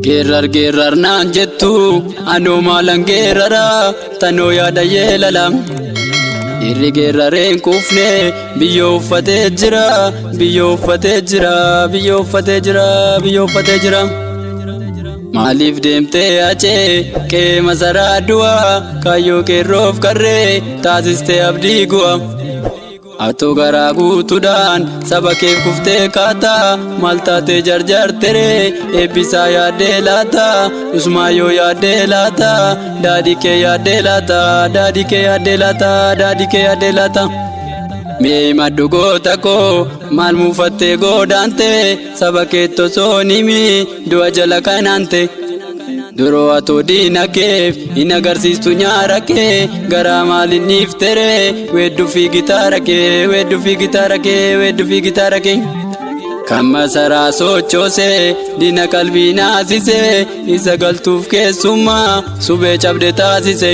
Geerar naan jettu anoo maalan geerara tanoo yaada yeelalam. Irri geerareen kufne biyyoo uffatee jira biyyoo uffatee jira biyyoo uffatee jira biyyoo uffatee jira. Maaliif deemtee acee qe'ee masaraa du'a kaayyoo qeerroof qarree taasistee abdii gu'a. Atoo garaa guutuudhaan saba keef kuftee kaataa maal taatee jarjarteree eebbisaa yaaddee laata usmaayyoo yaaddee laata daadhii kee yaaddee laata daadhii kee yaaddee laata daadhii kee yaaddee laata. Mee maddu goota koo maal muufattee goodaante saba keetti osoo nimi du'a jala kanaante. Duroo atoo diina keef hin agarsiistu nyaara kee garaa maaliin dhiifteree weedduu fi gitaara kee weedduu fi gitaara kee weedduu fi gitaara kee. Kan masaraa sochoosee diina qalbii naasisee isa galtuuf keessummaa subee cabde taasise.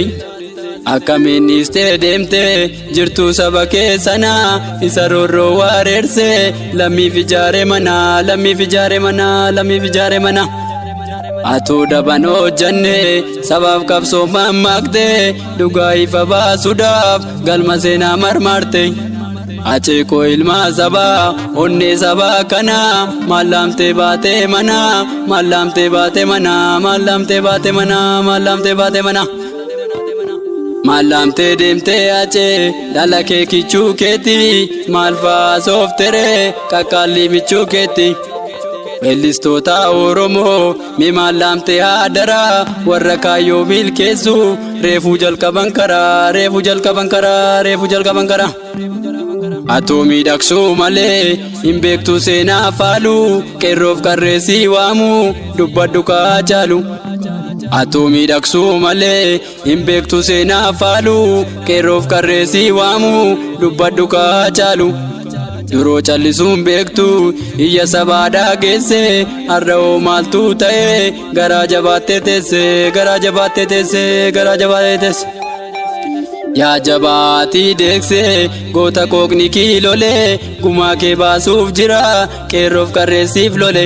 Akkamiin dhiistee deemtee jirtuu saba keessanaa isa roorroo wareersee lammiif ijaare manaa lammiif ijaare manaa lammiif ijaare manaa. Atoo daban hojjannee sabaaf qabsoo mammaakte dhugaa ifa baasuudhaaf galma seenaa marmarte. Achee koo ilmaa sabaa onnee sabaa kanaa maallaamtee baatee manaa maallaamtee baatee manaa maallaamtee baatee manaa maallaamtee baatee manaa. Maallaamtee deemtee acee dhala kee kichuu keetti maal fa'aa soofteree qaqqaalii michuu keetti. Weellistoota Oromoo mee maallaamtee haadaraa warra kaayyoo milkeessu reefuu jalqaban karaa reefuu jalqaban karaa reefuu jalqaban karaa. Atoo miidhagsuu malee hin beektu seenaa faaluu qeerroof qarreessii waamuu dubbadhu kaa caalu. Atoo miidhagsuu malee hin beektu seenaa faaluu qeerroof qarreessii waamuu dubbadhu kaa caalu. Duroo callisuun beektu iyya sabaa dhaageessee har'oo maaltu ta'ee garaa jabaattee teessee garaa jabaattee teessee garaa jabaattee teessee. Yaa jabaatii deeksee goota qooqni kiilolee gumaa kee baasuuf jira qeerroof qarreessiif lole.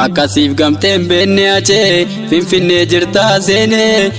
Akkasiif gamteen beenne acee finfinnee jirtaa seenee.